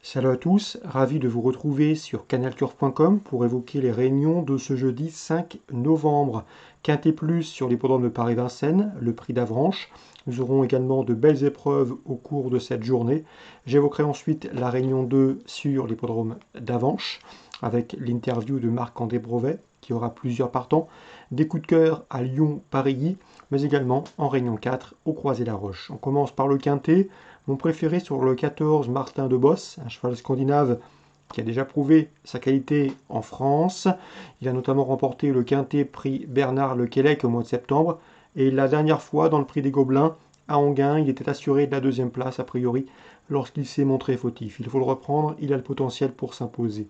Salut à tous, ravi de vous retrouver sur canalturf.com pour évoquer les réunions de ce jeudi 5 novembre. Quintet Plus sur l'hippodrome de Paris-Vincennes, le prix d'Avranches. Nous aurons également de belles épreuves au cours de cette journée. J'évoquerai ensuite la réunion 2 sur l'hippodrome d'Avanches avec l'interview de Marc-André Brevet qui aura plusieurs partants. Des coups de cœur à Lyon-Paris, mais également en réunion 4 au Croisé-la-Roche. On commence par le quintet. Mon préféré sur le 14, Martin de Boss, un cheval scandinave qui a déjà prouvé sa qualité en France. Il a notamment remporté le quintet prix Bernard Lequelec au mois de septembre. Et la dernière fois, dans le prix des Gobelins, à Enghien, il était assuré de la deuxième place, a priori, lorsqu'il s'est montré fautif. Il faut le reprendre, il a le potentiel pour s'imposer.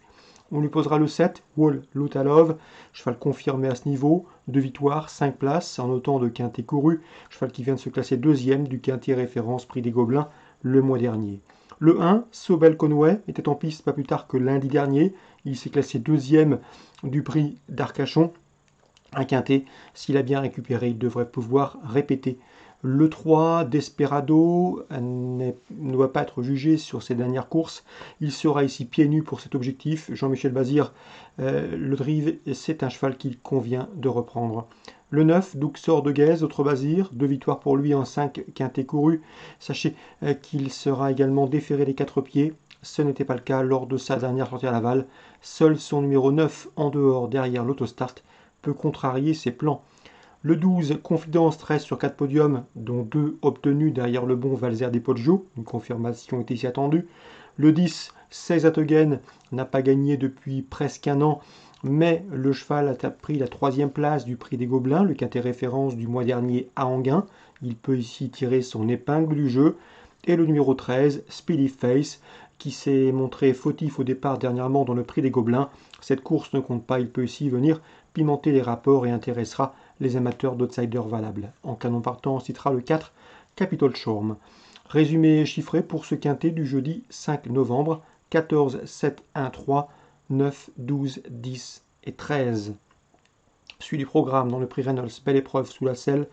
On lui posera le 7, Wall Lutalov, cheval confirmé à ce niveau, 2 victoires, 5 places, en autant de quintet couru, cheval qui vient de se classer deuxième du quintet référence prix des Gobelins le mois dernier. Le 1, Sobel Conway, était en piste pas plus tard que lundi dernier. Il s'est classé deuxième du prix d'Arcachon. Un quintet, s'il a bien récupéré, il devrait pouvoir répéter. Le 3, Desperado, ne doit pas être jugé sur ses dernières courses. Il sera ici pieds nus pour cet objectif. Jean-Michel Bazir, le drive, c'est un cheval qu'il convient de reprendre. Le 9, Duxor de Guèze, autre Bazir, 2 victoires pour lui en 5 quintets courus. Sachez qu'il sera également déféré des 4 pieds. Ce n'était pas le cas lors de sa dernière sortie à Laval. Seul son numéro 9 en dehors derrière l'autostart peut contrarier ses plans. Le 12, Confidence 13 sur 4 podiums, dont 2 obtenus derrière le bon Valzer des Poggio. Une confirmation était ici attendue. Le 10, 16 Ategen, n'a pas gagné depuis presque un an, mais le cheval a pris la 3e place du prix des Gobelins, le quintet référence du mois dernier à Enghien. Il peut ici tirer son épingle du jeu. Et le numéro 13, Speedy Face, qui s'est montré fautif au départ dernièrement dans le prix des Gobelins. Cette course ne compte pas, il peut ici venir pimenter les rapports et intéressera les amateurs d'outsiders valables. En canon partant, on citera le 4, Capitol Shorm. Résumé chiffré pour ce quintet du jeudi 5 novembre, 14, 7, 1, 3, 9, 12, 10 et 13. Suit du programme dans le prix Reynolds, belle épreuve sous la selle.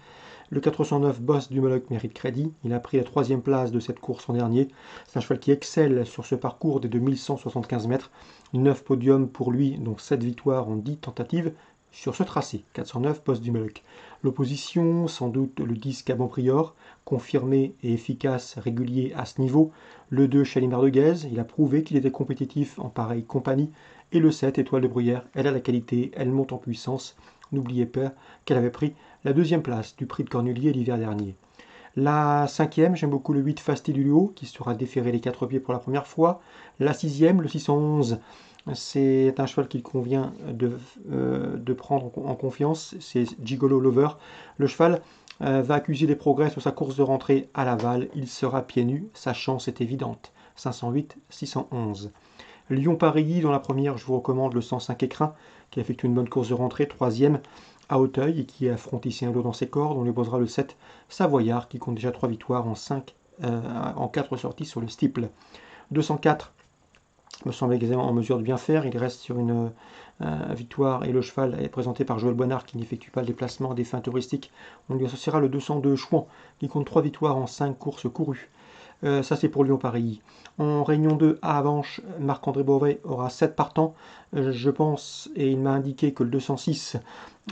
Le 409 Boss du Moloch mérite crédit. Il a pris la 3e place de cette course en dernier. C'est un cheval qui excelle sur ce parcours des 2175 mètres. 9 podiums pour lui, dont 7 victoires en 10 tentatives sur ce tracé. 409 Boss du Moloch. L'opposition, sans doute le 10 Caban Prior, confirmé et efficace, régulier à ce niveau. Le 2 Chalimard de Guèze, il a prouvé qu'il était compétitif en pareille compagnie. Et le 7 Étoile de Bruyère, elle a la qualité, elle monte en puissance. N'oubliez pas qu'elle avait pris la 2e place du prix de Cornulier l'hiver dernier. La 5e, j'aime beaucoup le 8 Fastidulio, qui sera déféré les 4 pieds pour la première fois. La 6e, le 611, c'est un cheval qu'il convient de prendre en confiance, c'est Gigolo Lover. Le cheval va accuser des progrès sur sa course de rentrée à Laval, il sera pieds nus, sa chance est évidente. 508, 611. Lyon-Paris, dans la première, je vous recommande le 105 Écrin, qui effectue une bonne course de rentrée, 3e à Auteuil, et qui affronte ici un lot dans ses cordes. On lui posera le 7 Savoyard, qui compte déjà 3 victoires en 4 sorties sur le steeple. 204 me semble également en mesure de bien faire. Il reste sur une victoire et le cheval est présenté par Joël Boinard qui n'effectue pas le déplacement des fins touristiques. On lui associera le 202 Chouan qui compte 3 victoires en 5 courses courues. Ça c'est pour Lyon-Paris. En réunion 2 à Avanches, Marc-André Beauvais aura 7 partants. Je pense, et il m'a indiqué que le 206,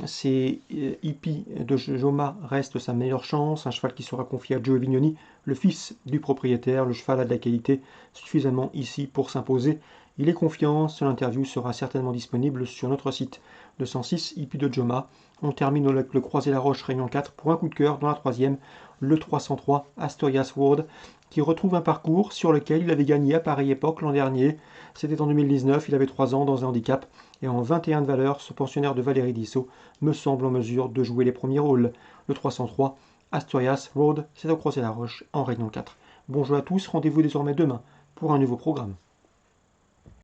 c'est Hippie de Joma, reste sa meilleure chance. Un cheval qui sera confié à Joe Vignoni, le fils du propriétaire. Le cheval a de la qualité suffisamment ici pour s'imposer. Il est confiant, son interview sera certainement disponible sur notre site. 206, Hippie de Joma. On termine avec le Croisé-la-Roche Réunion 4 pour un coup de cœur dans la 3e, le 303 Asturias World, qui retrouve un parcours sur lequel il avait gagné à pareille époque l'an dernier. C'était en 2019, il avait 3 ans dans un handicap, et en 21 de valeur, ce pensionnaire de Valérie Dissot me semble en mesure de jouer les premiers rôles. Le 303 Asturias Road, c'est au Croisé-la-Roche en Réunion 4. Bonjour à tous, rendez-vous désormais demain pour un nouveau programme.